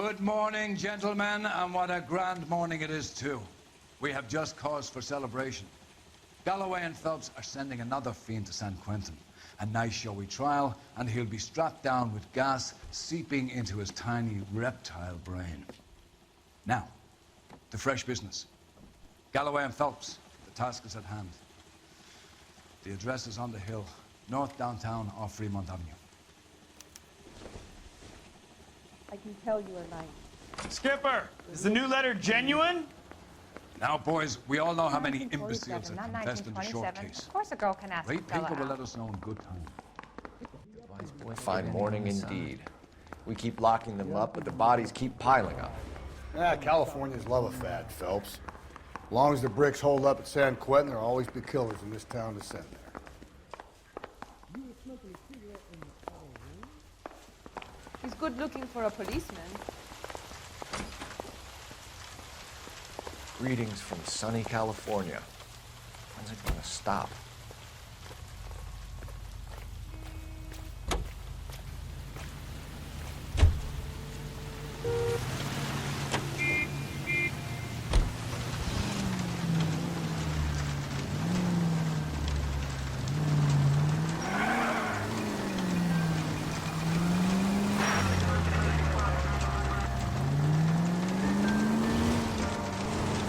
Good morning, gentlemen, and what a grand morning it is, too. We have just cause for celebration. Galloway and Phelps are sending another fiend to San Quentin. A nice showy trial, and he'll be strapped down with gas seeping into his tiny reptile brain. Now, to fresh business. Galloway and Phelps, the task is at hand. The address is on the hill, north downtown off Fremont Avenue. I can tell you are nice. Skipper, is the new letter genuine? Now, boys, we all know how many imbeciles have confessed in the short case. Of course a girl can ask Right a fella people will out. let us know in good time. Fine morning indeed. We keep locking them up, but the bodies keep piling up. Yeah, Californians love a fad, Phelps. As long as the bricks hold up at San Quentin, there'll always be killers in this town to send there. He's good looking for a policeman. Greetings from sunny California. When's it gonna stop?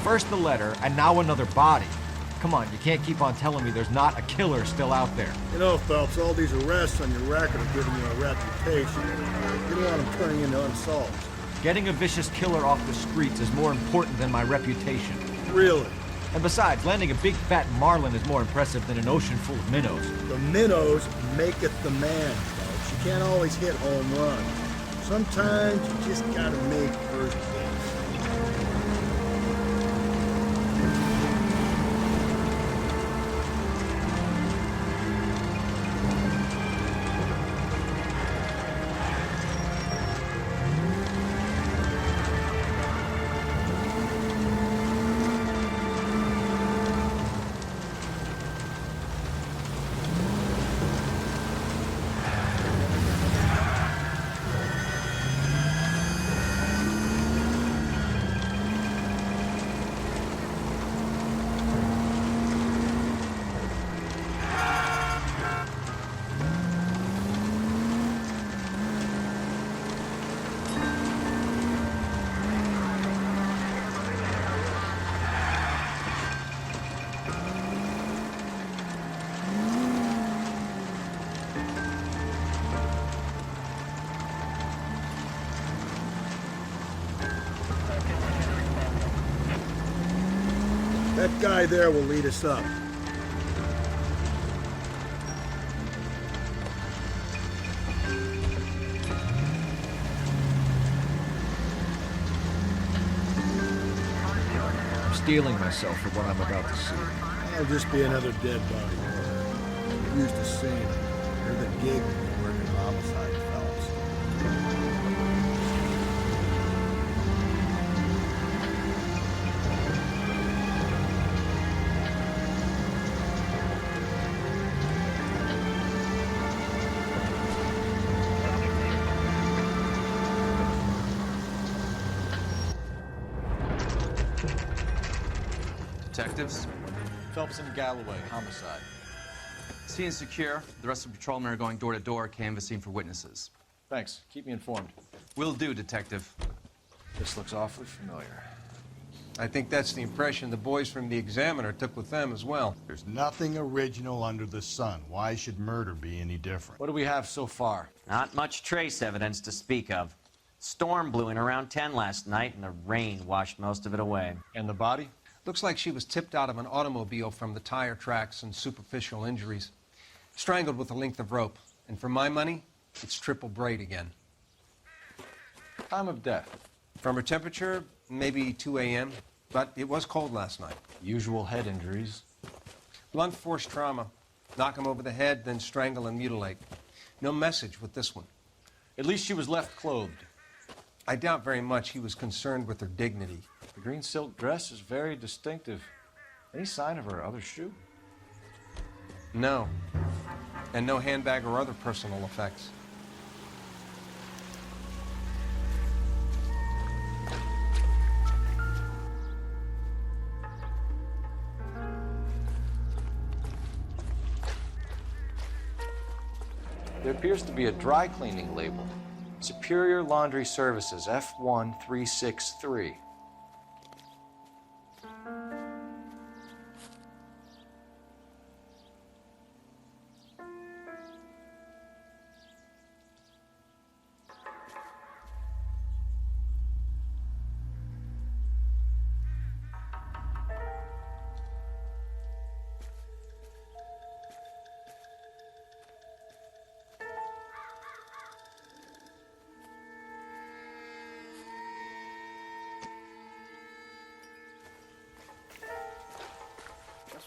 First the letter, and now another body. Come on, you can't keep on telling me there's not a killer still out there. You know, Phelps, all these arrests on your record are giving you a reputation. You don't want them turning into unsolved. Getting a vicious killer off the streets is more important than my reputation. Really? And besides, landing a big fat marlin is more impressive than an ocean full of minnows. The minnows maketh the man, Phelps. You can't always hit home runs. Sometimes you just gotta make first base. That guy there will lead us up. I'm steeling myself for what I'm about to see. That'll just be another dead body. We're used to seeing it. You're the gig when you work in homicide, Phelps. Detectives, Phelps and Galloway, homicide. scene secure. The rest of the patrolmen are going door to door, canvassing for witnesses. Thanks. Keep me informed. Will do, Detective. This looks awfully familiar. I think that's the impression the boys from the Examiner took with them as well. There's nothing original under the sun. Why should murder be any different? What do we have so far? Not much trace evidence to speak of. Storm blew in around 10 last night, and the rain washed most of it away. And the body? Looks like she was tipped out of an automobile from the tire tracks and superficial injuries. Strangled with a length of rope. And for my money, it's triple braid again. Time of death? From her temperature, maybe 2 a.m., but it was cold last night. Usual head injuries? Blunt force trauma. Knock him over the head, then strangle and mutilate. No message with this one. At least she was left clothed. I doubt very much he was concerned with her dignity. The green silk dress is very distinctive. Any sign of her other shoe? No. And no handbag or other personal effects. There appears to be a dry cleaning label. Superior Laundry Services, F1363.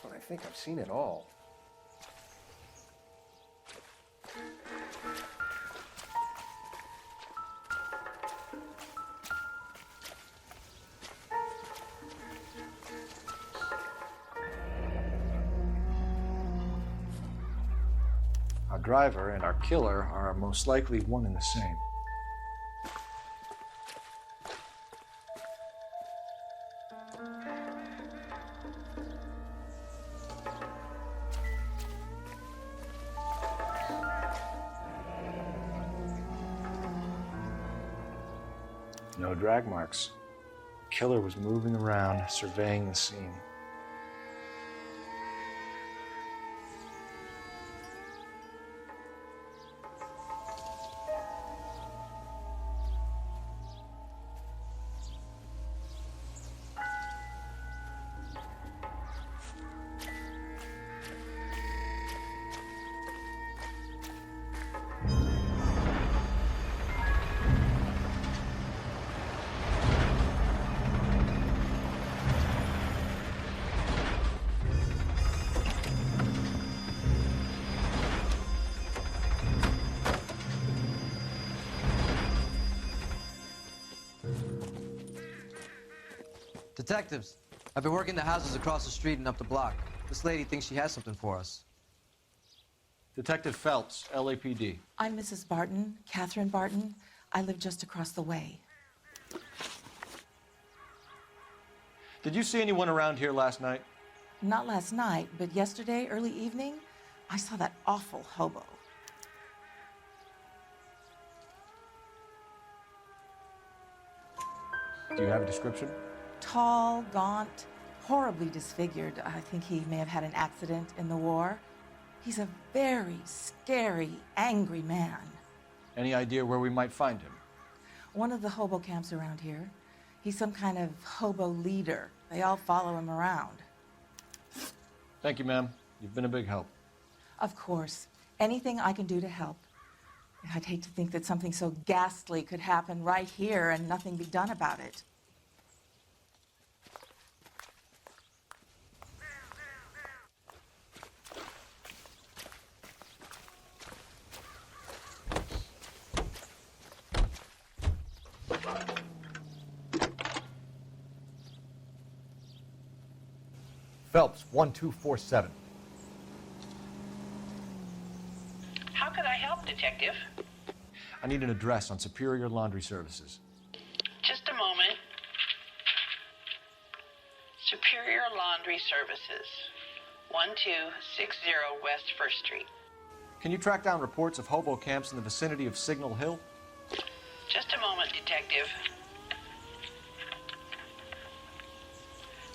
I think I've seen it all. Our driver and our killer are most likely one and the same. No drag marks. Killer was moving around, surveying the scene. Detectives, I've been working the houses across the street and up the block. This lady thinks she has something for us. Detective Phelps, LAPD. I'm Mrs. Barton, Catherine Barton. I live just across the way. Did you see anyone around here last night? Not last night, but yesterday, early evening, I saw that awful hobo. Do you have a description? Tall, gaunt, horribly disfigured. I think he may have had an accident in the war. He's a very scary, angry man. Any idea where we might find him? One of the hobo camps around here. He's some kind of hobo leader. They all follow him around. Thank you, ma'am. You've been a big help. Of course. Anything I can do to help. I'd hate to think that something so ghastly could happen right here and nothing be done about it. Phelps, 1247. How could I help, Detective? I need an address on Superior Laundry Services. Just a moment. Superior Laundry Services, 1260 West 1st Street. Can you track down reports of hobo camps in the vicinity of Signal Hill? Just a moment, Detective.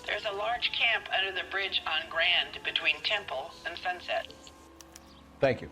There's a large camp under the bridge on Grand between Temple and Sunset. Thank you.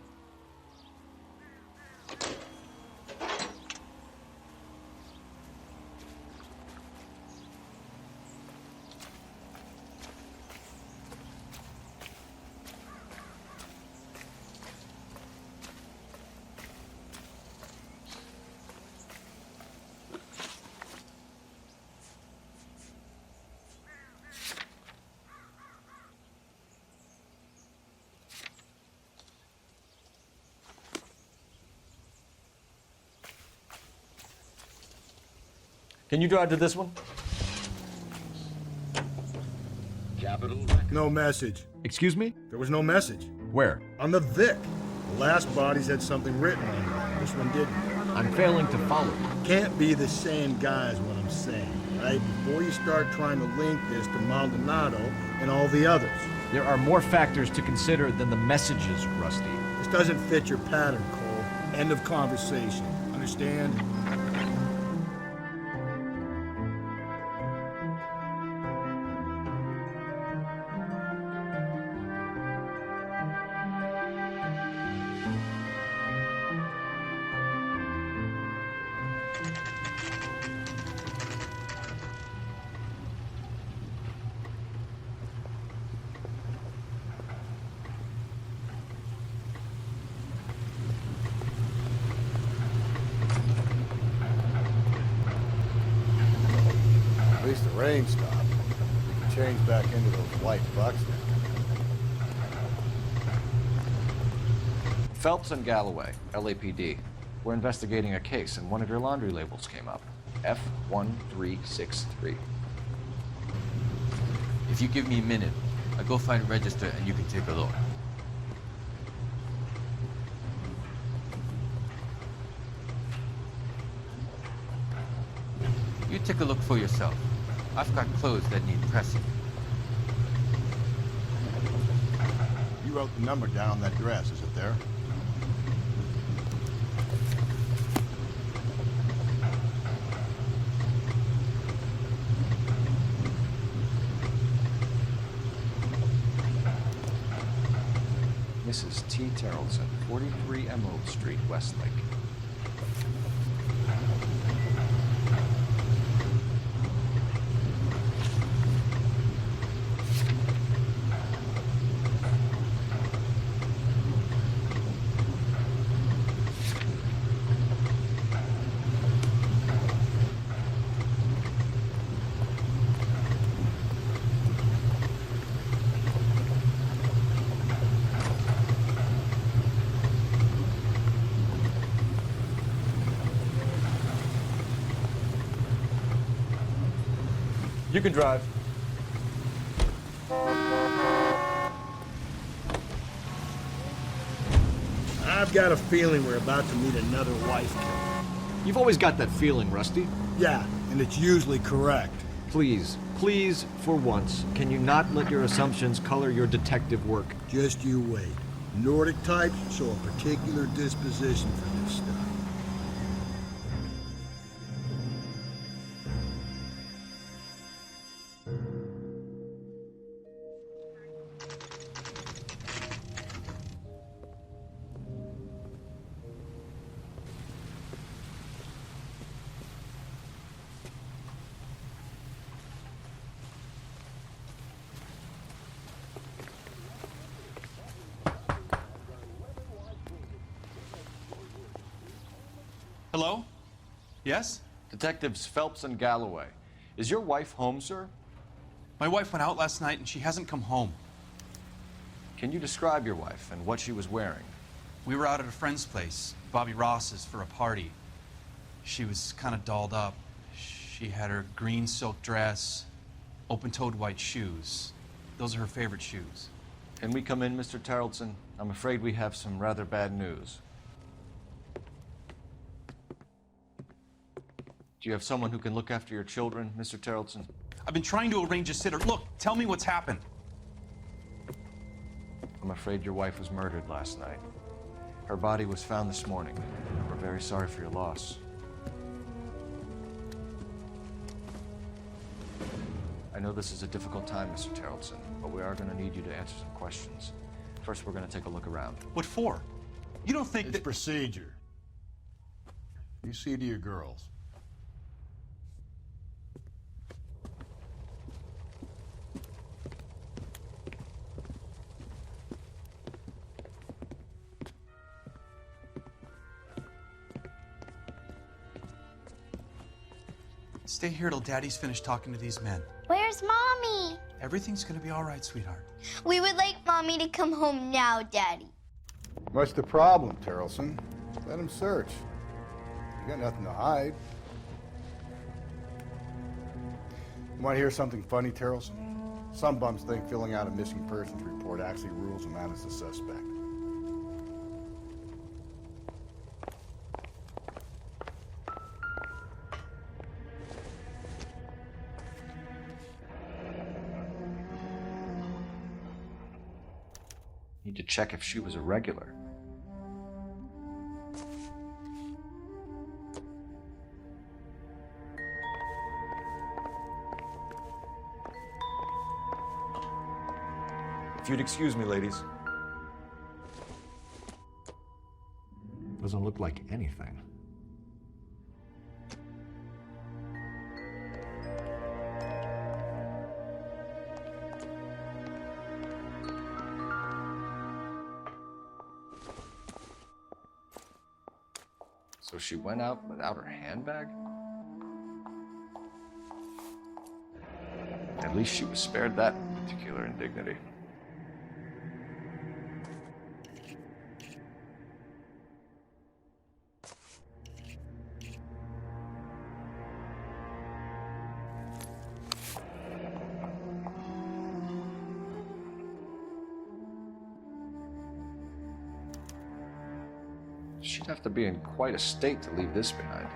Can you drive to this one? No message. Excuse me? There was no message. Where? On the Vic. The last bodies had something written on them. This one didn't. I'm failing to follow you. Can't be the same guy is what I'm saying, right? Before you start trying to link this to Maldonado and all the others. There are more factors to consider than the messages, Rusty. This doesn't fit your pattern, Cole. End of conversation. Understand? At least the rain stopped. We can change back into those white bucks now. Phelps and Galloway, LAPD. We're investigating a case, and one of your laundry labels came up. F1363. If you give me a minute, I'll go find a register and you can take a look. You take a look for yourself. I've got clothes that need pressing. You wrote the number down on that dress, is it there? Mrs. T. Terrelson, 43 Emerald Street, Westlake. You can drive. I've got a feeling we're about to meet another wife killer. You've always got that feeling, Rusty. Yeah, and it's usually correct. Please, please, for once, can you not let your assumptions color your detective work? Just you wait. Nordic types show a particular disposition for this stuff. Hello? Yes? Detectives Phelps and Galloway. Is your wife home, sir? My wife went out last night and she hasn't come home. Can you describe your wife and what she was wearing? We were out at a friend's place, Bobby Ross's, for a party. She was kind of dolled up. She had her green silk dress, open-toed white shoes. Those are her favorite shoes. Can we come in, Mr. Terrelson? I'm afraid we have some rather bad news. Do you have someone who can look after your children, Mr. Terrelson? I've been trying to arrange a sitter. Look, tell me what's happened. I'm afraid your wife was murdered last night. Her body was found this morning. We're very sorry for your loss. I know this is a difficult time, Mr. Terrelson, but we are going to need you to answer some questions. First, we're going to take a look around. What for? You don't think It's that... procedure. You see to your girls. Stay here till Daddy's finished talking to these men. Where's Mommy? Everything's gonna be all right, sweetheart. We would like Mommy to come home now, Daddy. What's the problem, Terrelson? Let him search. You got nothing to hide. You want to hear something funny, Terrelson? Some bums think filling out a missing persons report actually rules them out as a suspect. Need to check if she was a regular. If you'd excuse me, ladies. Doesn't look like anything. So she went out without her handbag? At least she was spared that particular indignity. She'd have to be in quite a state to leave this behind.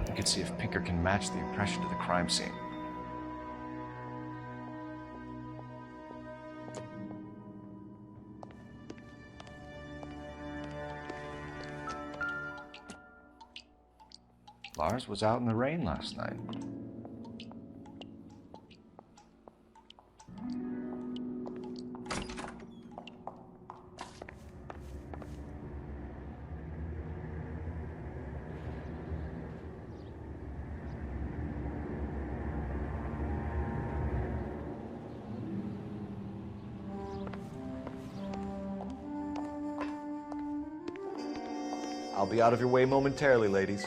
You can see if Pinker can match the impression to the crime scene. Lars was out in the rain last night. I'll be out of your way momentarily, ladies.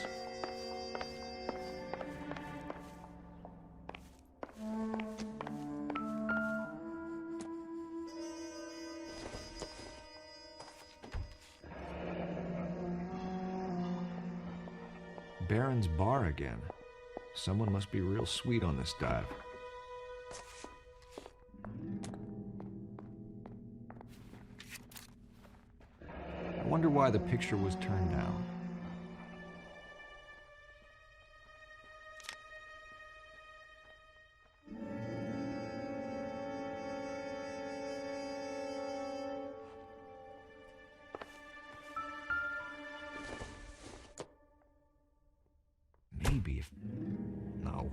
Baron's bar again. Someone must be real sweet on this dive. I wonder why the picture was turned down. Maybe if... No.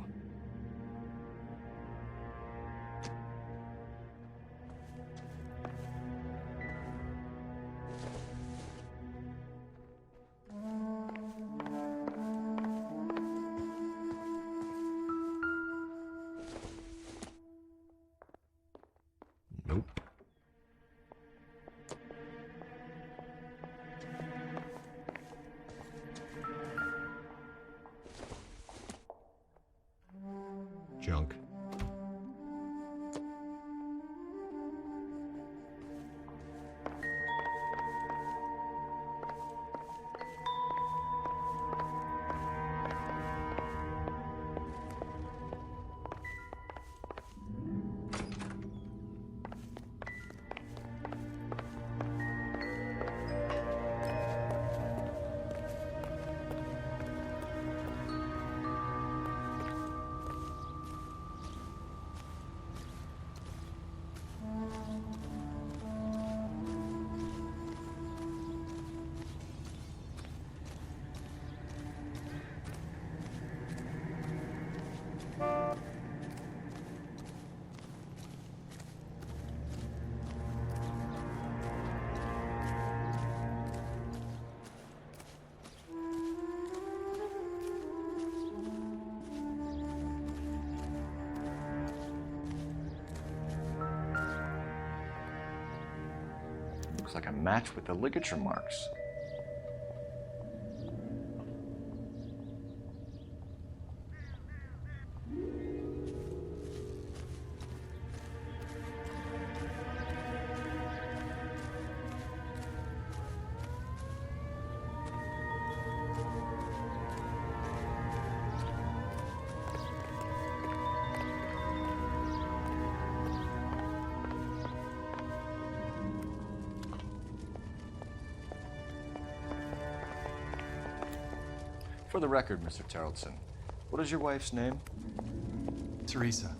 Nope. Junk. Looks like a match with the ligature marks. For the record, Mr. Terrellson, what is your wife's name? Teresa.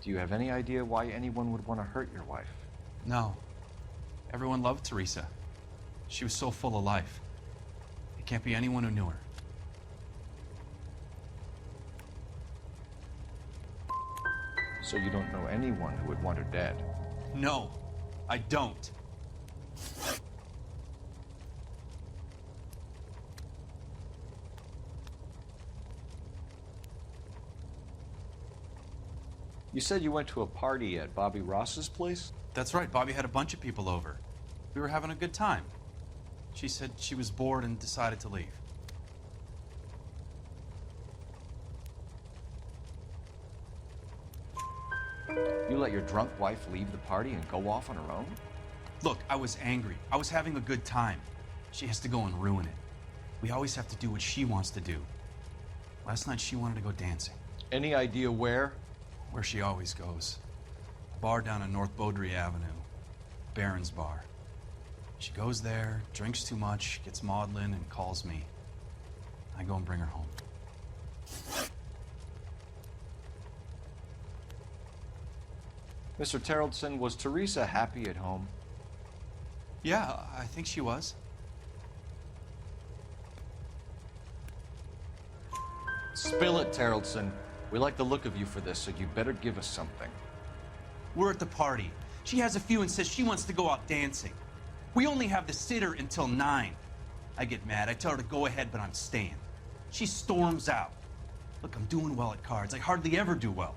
Do you have any idea why anyone would want to hurt your wife? No. Everyone loved Teresa. She was so full of life. It can't be anyone who knew her. So you don't know anyone who would want her dead? No, I don't. You said you went to a party at Bobby Ross's place? That's right, Bobby had a bunch of people over. We were having a good time. She said she was bored and decided to leave. You let your drunk wife leave the party and go off on her own? Look, I was angry. I was having a good time. She has to go and ruin it. We always have to do what she wants to do. Last night she wanted to go dancing. Any idea where? Where she always goes. A bar down on North Beaudry Avenue. Baron's Bar. She goes there, drinks too much, gets maudlin, and calls me. I go and bring her home. Mr. Terrellson, was Teresa happy at home? Yeah, I think she was. Spill it, Terrellson. We like the look of you for this, so you better give us something. We're at the party. She has a few and says she wants to go out dancing. We only have the sitter until 9. I get mad. I tell her to go ahead, but I'm staying. She storms out. Look, I'm doing well at cards. I hardly ever do well.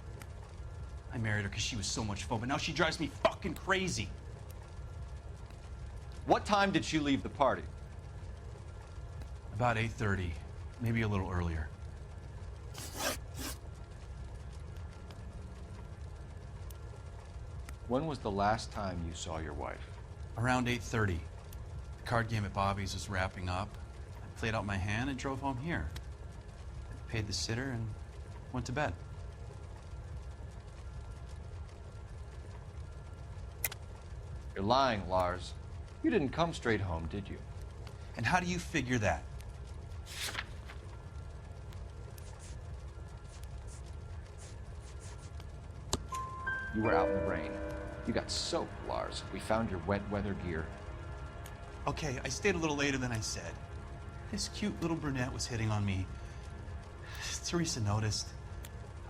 I married her because she was so much fun, but now she drives me fucking crazy. What time did she leave the party? About 8:30, maybe a little earlier. When was the last time you saw your wife? Around 8:30. The card game at Bobby's was wrapping up. I played out my hand and drove home here. I paid the sitter and went to bed. You're lying, Lars. You didn't come straight home, did you? And how do you figure that? You were out in the rain. You got soaked, Lars. We found your wet weather gear. Okay, I stayed a little later than I said. This cute little brunette was hitting on me. Teresa noticed.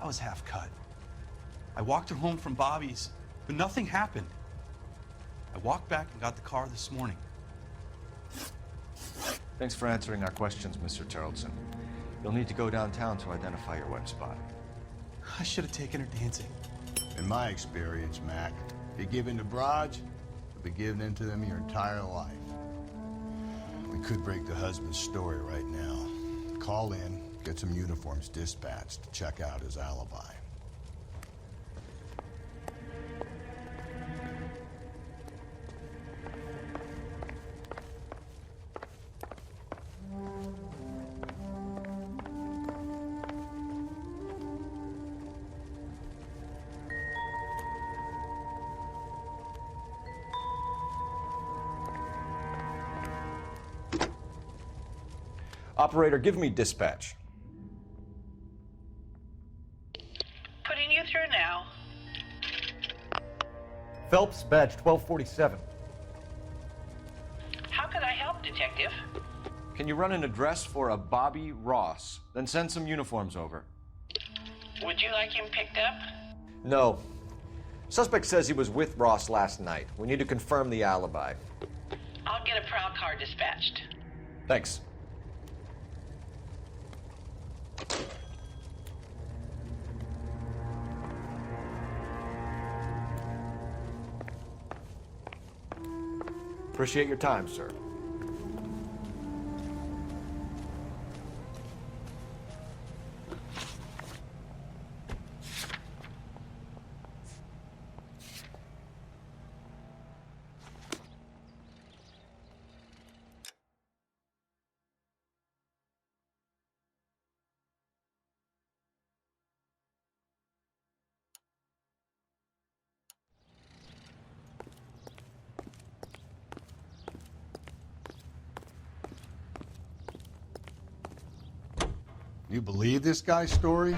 I was half cut. I walked her home from Bobby's, but nothing happened. I walked back and got the car this morning. Thanks for answering our questions, Mr. Terrellson. You'll need to go downtown to identify your wet spot. I should have taken her dancing. In my experience, Mac, if you give in to broads, you'll be giving in to them your entire life. We could break the husband's story right now. Call in, get some uniforms dispatched to check out his alibi. Operator, give me dispatch. Putting you through now. Phelps, badge 1247. How could I help, Detective? Can you run an address for a Bobby Ross? Then send some uniforms over. Would you like him picked up? No. Suspect says he was with Ross last night. We need to confirm the alibi. I'll get a prowl car dispatched. Thanks. Appreciate your time, sir. You believe this guy's story?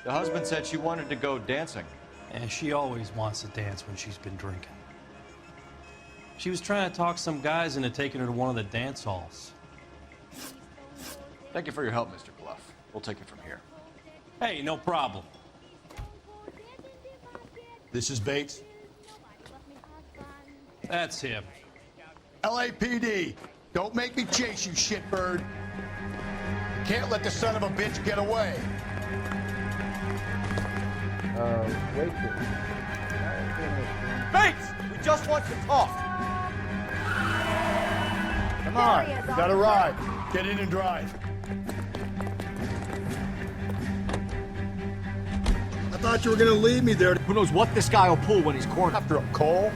The husband said she wanted to go dancing. And she always wants to dance when she's been drinking. She was trying to talk some guys into taking her to one of the dance halls. Thank you for your help, Mr. Bluff. We'll take it from here. Hey, no problem. This is Bates. That's him. LAPD, don't make me chase you, shitbird. Can't let the son of a bitch get away. Bates! We just want to talk. Come on, we got a ride. Get in and drive. I thought you were gonna leave me there. Who knows what this guy will pull when he's cornered? After a Cole?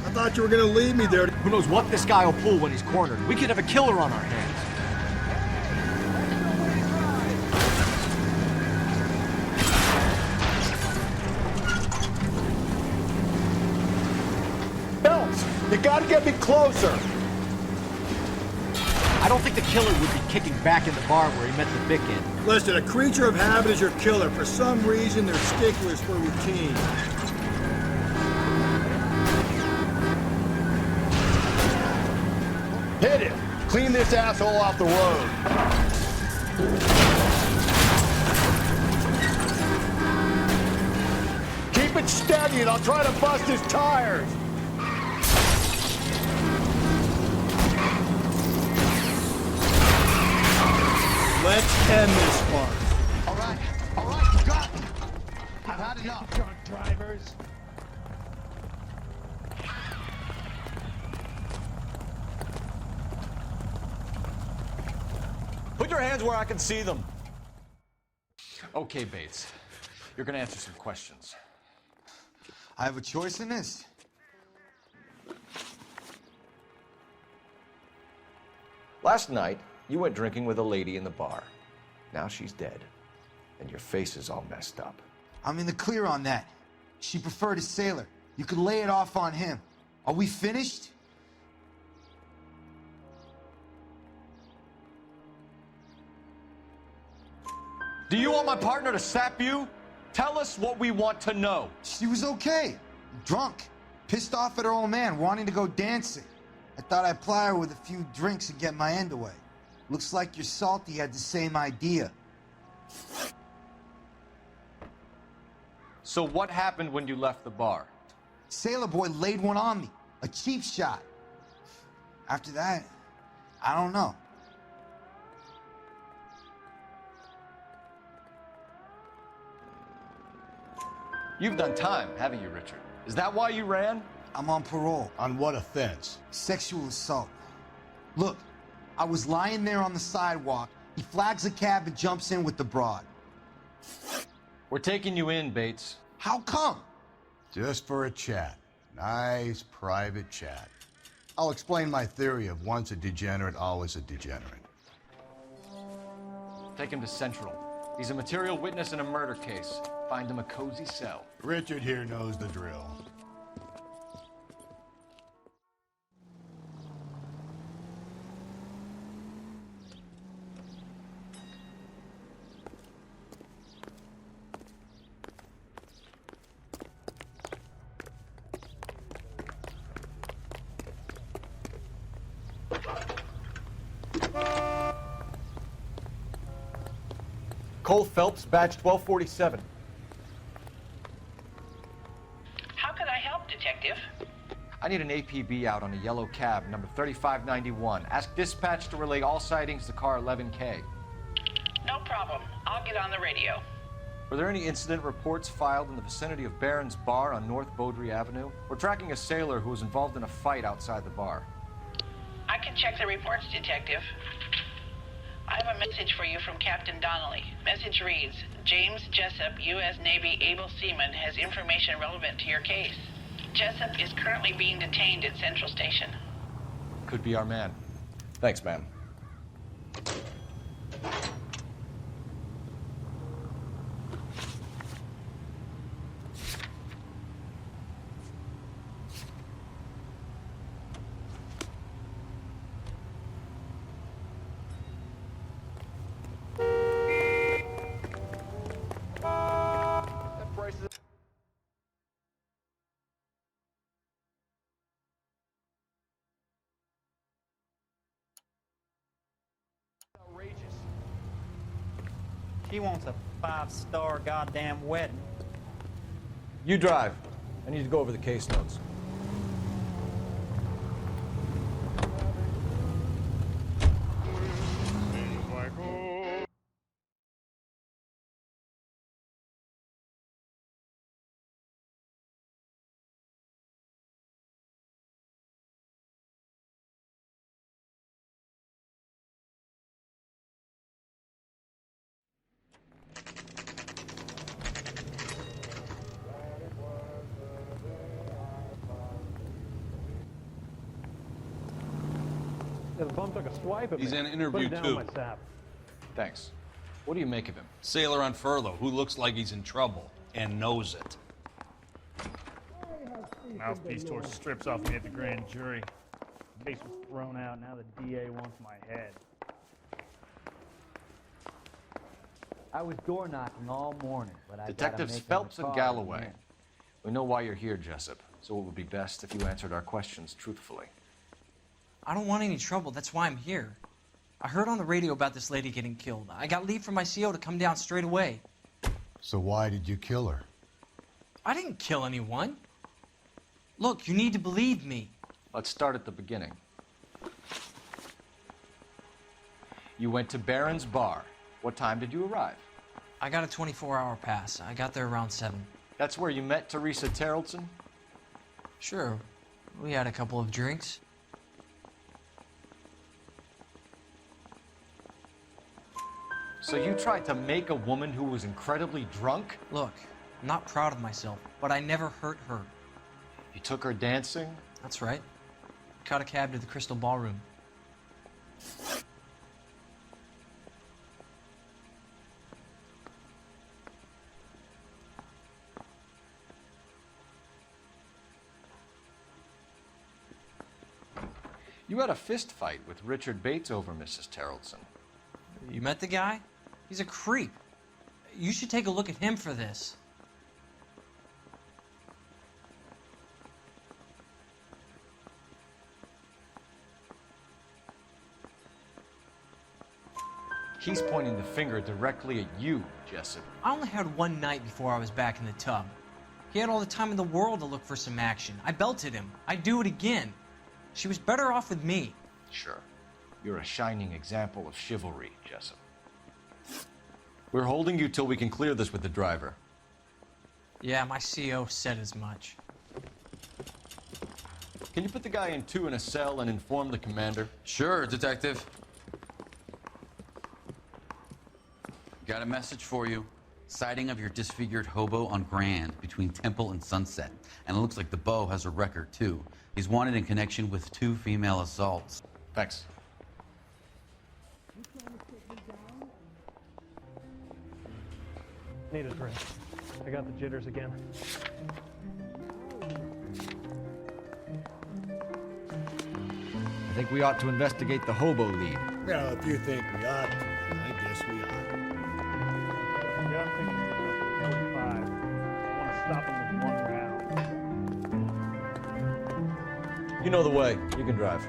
I thought you were gonna leave me there. Who knows what this guy will pull when he's cornered? We could have a killer on our hands. Phelps, you gotta get me closer. I don't think the killer would be kicking back in the bar where he met the Vic in. Listen, a creature of habit is your killer. For some reason, they're sticklers for routine. Hit it! Clean this asshole off the road. Keep it steady and I'll try to bust his tires. Let's end this farce. All right, you got me. I've had enough. Drunk drivers. Put your hands where I can see them. Okay, Bates. You're gonna answer some questions. I have a choice in this. Last night, you went drinking with a lady in the bar. Now she's dead. And your face is all messed up. I'm in the clear on that. She preferred a sailor. You could lay it off on him. Are we finished? Do you want my partner to sap you? Tell us what we want to know. She was okay. Drunk. Pissed off at her old man, wanting to go dancing. I thought I'd ply her with a few drinks and get my end away. Looks like your Salty had the same idea. So what happened when you left the bar? Sailor boy laid one on me. A cheap shot. After that, I don't know. You've done time, haven't you, Richard? Is that why you ran? I'm on parole. On what offense? Sexual assault. Look, I was lying there on the sidewalk. He flags a cab and jumps in with the broad. We're taking you in, Bates. How come? Just for a chat. Nice private chat. I'll explain my theory of once a degenerate, always a degenerate. Take him to Central. He's a material witness in a murder case. Find him a cozy cell. Richard here knows the drill. Cole Phelps, badge 1247. How can I help, Detective? I need an APB out on a yellow cab, number 3591. Ask dispatch to relay all sightings to car 11K. No problem. I'll get on the radio. Were there any incident reports filed in the vicinity of Barron's Bar on North Beaudry Avenue? We're tracking a sailor who was involved in a fight outside the bar. I can check the reports, Detective. I have a message for you from Captain Donnelly. Message reads, James Jessup, U.S. Navy able seaman, has information relevant to your case. Jessup is currently being detained at Central Station. Could be our man. Thanks, man. She wants a 5-star goddamn wedding. You drive, I need to go over the case notes. The bum took a swipe at me. He's in interview Put it down too. on my sap. Thanks. What do you make of him? Sailor on furlough who looks like he's in trouble and knows it. Mouthpiece tore strips off me at the grand jury. Case was thrown out. Now the DA wants my head. I was door knocking all morning, but I Detectives Phelps and Galloway. We know why you're here, Jessup, so it would be best if you answered our questions truthfully. I don't want any trouble. That's why I'm here. I heard on the radio about this lady getting killed. I got leave from my CO to come down straight away. So why did you kill her? I didn't kill anyone. Look, you need to believe me. Let's start at the beginning. You went to Barron's Bar. What time did you arrive? I got a 24-hour pass. I got there around 7. That's where you met Teresa Terrelson? Sure. We had a couple of drinks. So you tried to make a woman who was incredibly drunk? Look, I'm not proud of myself, but I never hurt her. You took her dancing? That's right. Caught a cab to the Crystal Ballroom. You had a fist fight with Richard Bates over Mrs. Terrelson. You met the guy? He's a creep. You should take a look at him for this. He's pointing the finger directly at you, Jessup. I only had one night before I was back in the tub. He had all the time in the world to look for some action. I belted him. I'd do it again. She was better off with me. Sure. You're a shining example of chivalry, Jessup. We're holding you till we can clear this with the driver. Yeah, my CO said as much. Can you put the guy in 2 in a cell and inform the commander? Sure, Detective. Got a message for you. Sighting of your disfigured hobo on Grand between Temple and Sunset. And it looks like the Beau has a record, too. He's wanted in connection with 2 female assaults. Thanks. Need a drink. I got the jitters again. I think we ought to investigate the hobo lead. Well, if you think we ought to, then I guess we ought. Yeah, I'm thinking we're 45. I want to stop him with 1 round. You know the way. You can drive.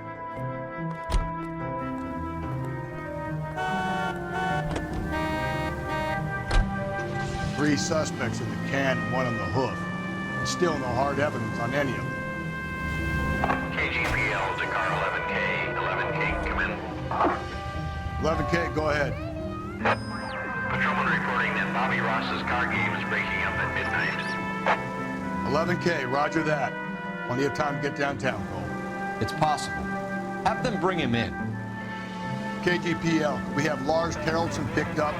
Three suspects in the can and 1 on the hoof. And still no hard evidence on any of them. KGPL to car 11K. 11K, come in. 11K, go ahead. Patrolman reporting that Bobby Ross's car game is breaking up at midnight. 11K, roger that. Plenty of time to get downtown, Cole. It's possible. Have them bring him in. KGPL, we have Lars Terrelson picked up.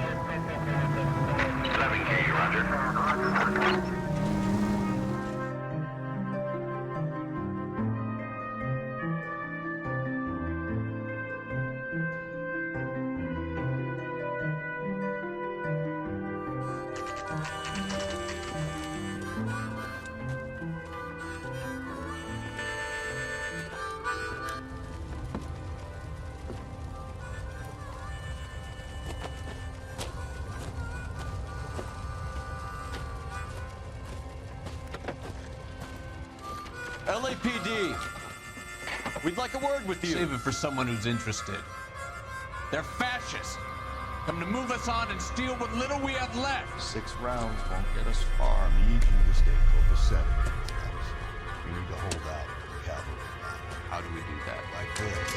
11K, roger. LAPD, we'd like a word with you. Save it for someone who's interested. They're fascists. Come to move us on and steal what little we have left. 6 rounds won't get us far. I need you to stay copacetic. We need to hold out for the cavalry. How do we do that? Like this.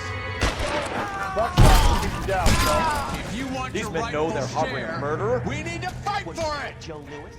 Buckshot, keep you down, Phelps. If you want These your men know rightful they're harboring share, a murderer. we need to fight for it! Joe Lewis?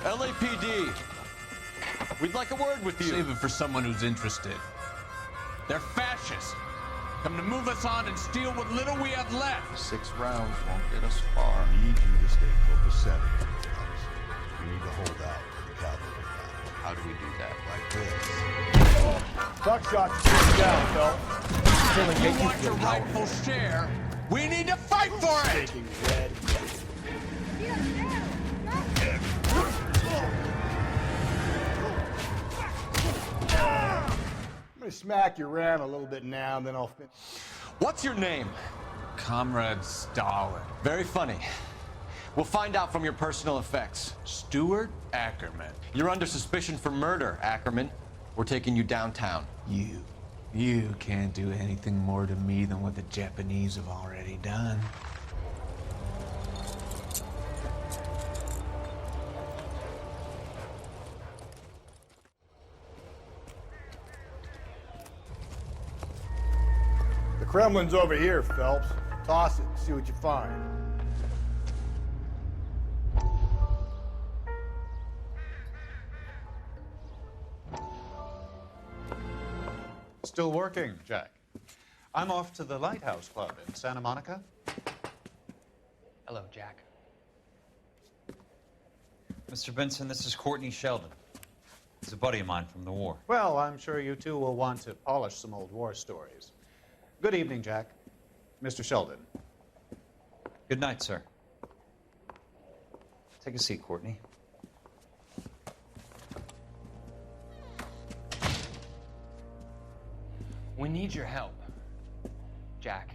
LAPD, we'd like a word with you. Save it for someone who's interested. They're fascists. Come to move us on and steal what little we have left. 6 rounds won't get us far. I need you to stay copacetic, Phelps. We need to hold out for the cavalry. How do we do that? Like this. Buckshot, keep you down, Phelps. If you want your rightful share, we need to fight for it! Taking red. I'm gonna smack your ram a little bit now, and then I'll finish. What's your name? Comrade Stalin. Very funny. We'll find out from your personal effects. Stuart Ackerman. You're under suspicion for murder, Ackerman. We're taking you downtown. You can't do anything more to me than what the Japanese have already done. The Kremlin's over here, Phelps. Toss it, see what you find. Still working, Jack. I'm off to the Lighthouse Club in Santa Monica. Hello, Jack. Mr. Benson, this is Courtney Sheldon. He's a buddy of mine from the war. Well, I'm sure you two will want to polish some old war stories. Good evening, Jack. Mr. Sheldon. Good night, sir. Take a seat, Courtney. We need your help, Jack.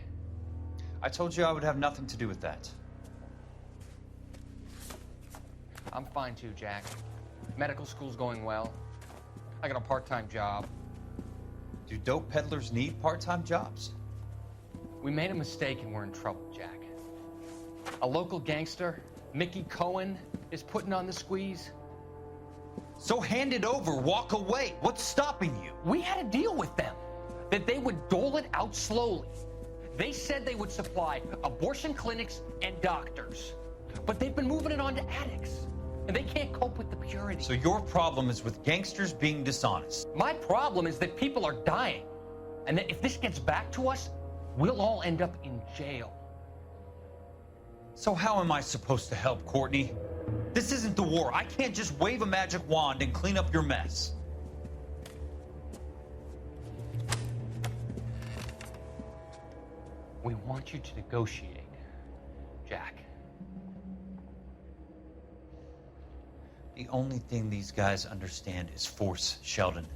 I told you I would have nothing to do with that. I'm fine too, Jack. Medical school's going well. I got a part-time job. Do dope peddlers need part-time jobs? We made a mistake and we're in trouble, Jack. A local gangster, Mickey Cohen, is putting on the squeeze. So hand it over, walk away. What's stopping you? We had a deal with them that they would dole it out slowly. They said they would supply abortion clinics and doctors, but they've been moving it on to addicts, and they can't cope with the purity. So your problem is with gangsters being dishonest. My problem is that people are dying, and that if this gets back to us, we'll all end up in jail. So how am I supposed to help, Courtney? This isn't the war. I can't just wave a magic wand and clean up your mess. We want you to negotiate, Jack. The only thing these guys understand is force, Sheldon.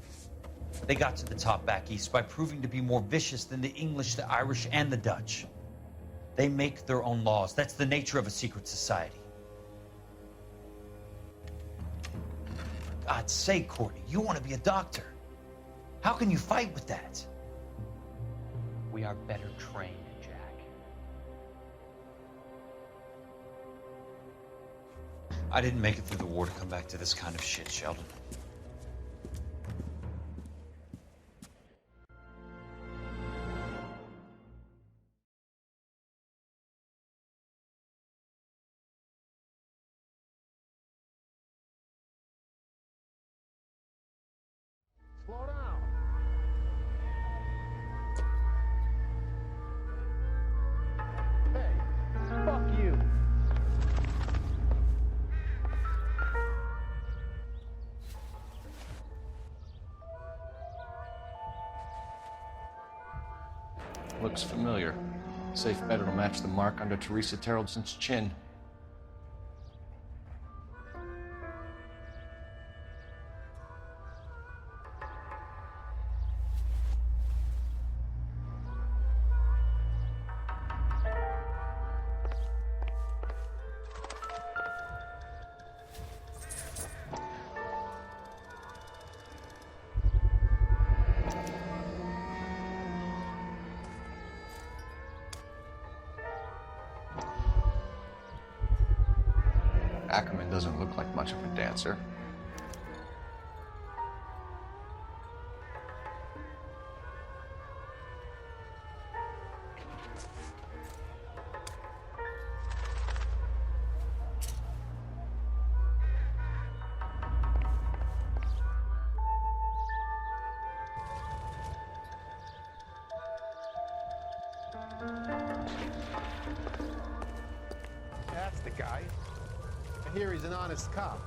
They got to the top back east by proving to be more vicious than the English, the Irish, and the Dutch. They make their own laws. That's the nature of a secret society. For God's sake, Courtney, you want to be a doctor. How can you fight with that? We are better trained, Jack. I didn't make it through the war to come back to this kind of shit, Sheldon. Slow down. looks familiar. Safe bet it'll match the mark under Teresa Terreldson's chin. Ackerman doesn't look like much of a dancer. That's the guy. I hear he's an honest cop.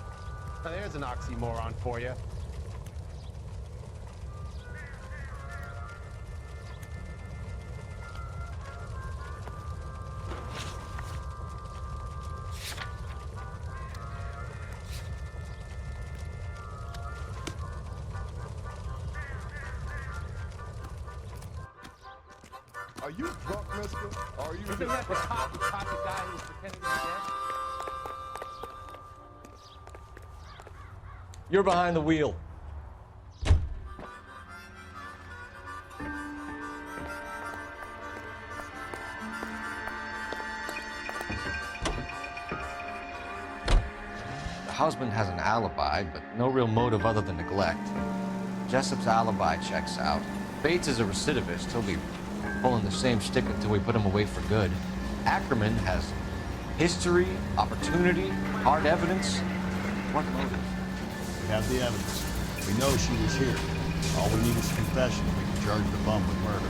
Now there's an oxymoron for you. Are you drunk, mister? Or are you Isn't that the cop who caught the guy who was pretending to be dead? You're behind the wheel. The husband has an alibi, but no real motive other than neglect. Jessup's alibi checks out. Bates is a recidivist. He'll be pulling the same shtick until we put him away for good. Ackerman has history, opportunity, hard evidence. What motive? We have the evidence. We know she was here. All we need is a confession. We can charge the bum with murder.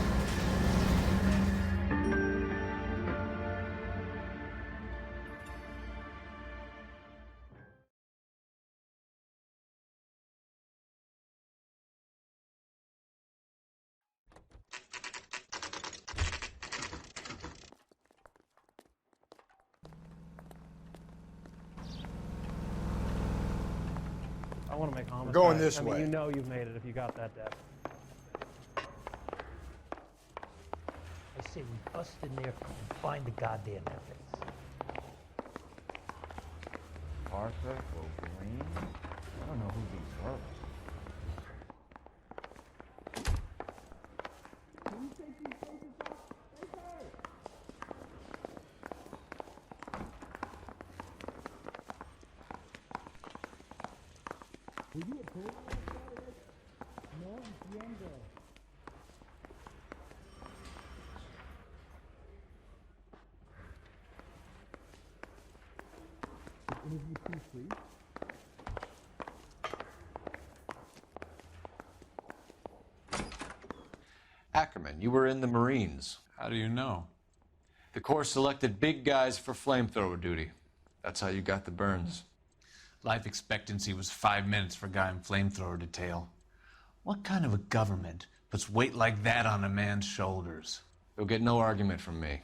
I want to make homicide. We're going this I mean, way. you know you've made it if you got that depth. I say we bust in there and find the goddamn evidence. Arthur O'Brien? I don't know who these are. Ackerman, you were in the Marines. How do you know? The Corps selected big guys for flamethrower duty. That's how you got the burns. Life expectancy was 5 minutes for a guy in flamethrower detail. What kind of a government puts weight like that on a man's shoulders? You'll get no argument from me.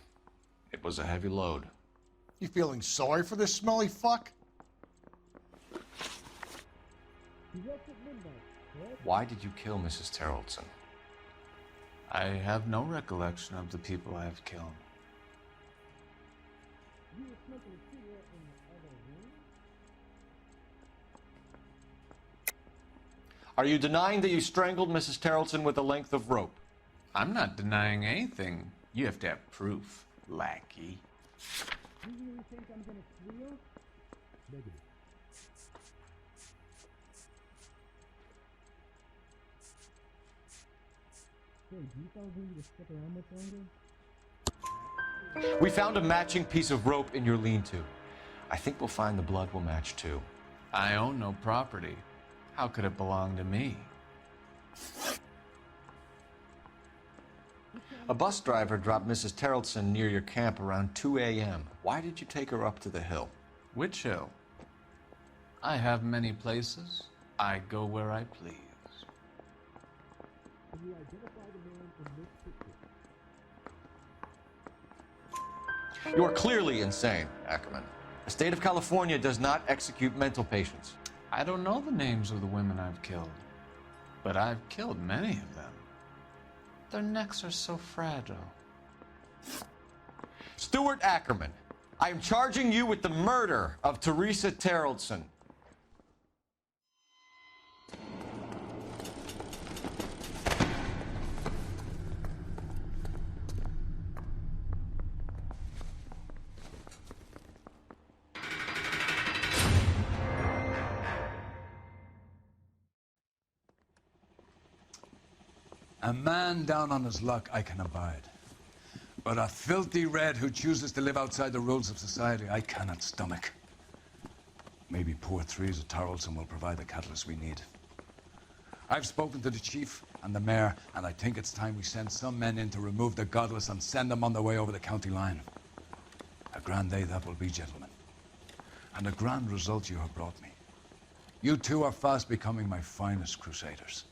It was a heavy load. You feeling sorry for this smelly fuck? Why did you kill Mrs. Terreldson? I have no recollection of the people I have killed. Are you denying that you strangled Mrs. Terreldson with a length of rope? I'm not denying anything. You have to have proof, lackey. You really think I'm gonna squeal? Negative. Hey, do you fellas need me to stick around much longer? We found a matching piece of rope in your lean-to. I think we'll find the blood will match too. I own no property. How could it belong to me? A bus driver dropped Mrs. Terreldson near your camp around 2 a.m. Why did you take her up to the hill? Which hill? I have many places. I go where I please. Can you identify the man in this picture? You are clearly insane, Ackerman. The state of California does not execute mental patients. I don't know the names of the women I've killed, but I've killed many of them. Their necks are so fragile. Stuart Ackerman, I am charging you with the murder of Teresa Terrellson. A man down on his luck I can abide. But a filthy red who chooses to live outside the rules of society, I cannot stomach. Maybe poor Teresa Terrellson will provide the catalyst we need. I've spoken to the chief and the mayor, and I think it's time we send some men in to remove the godless and send them on their way over the county line. A grand day that will be, gentlemen. And a grand result you have brought me. You two are fast becoming my finest crusaders.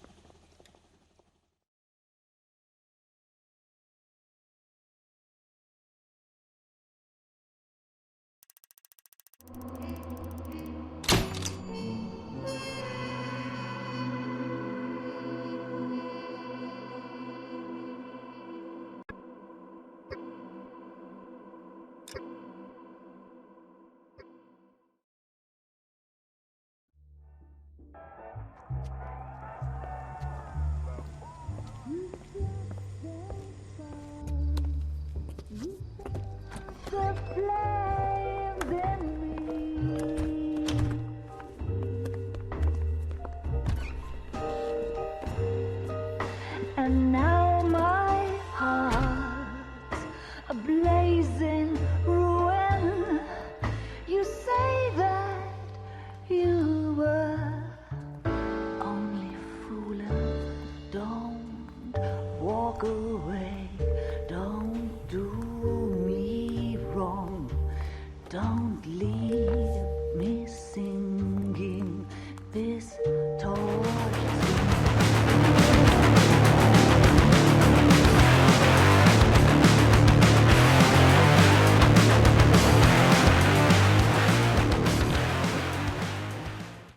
And now my heart's a blazing ruin. You say that you were only fooling. Don't walk away. Don't do me wrong. Don't leave.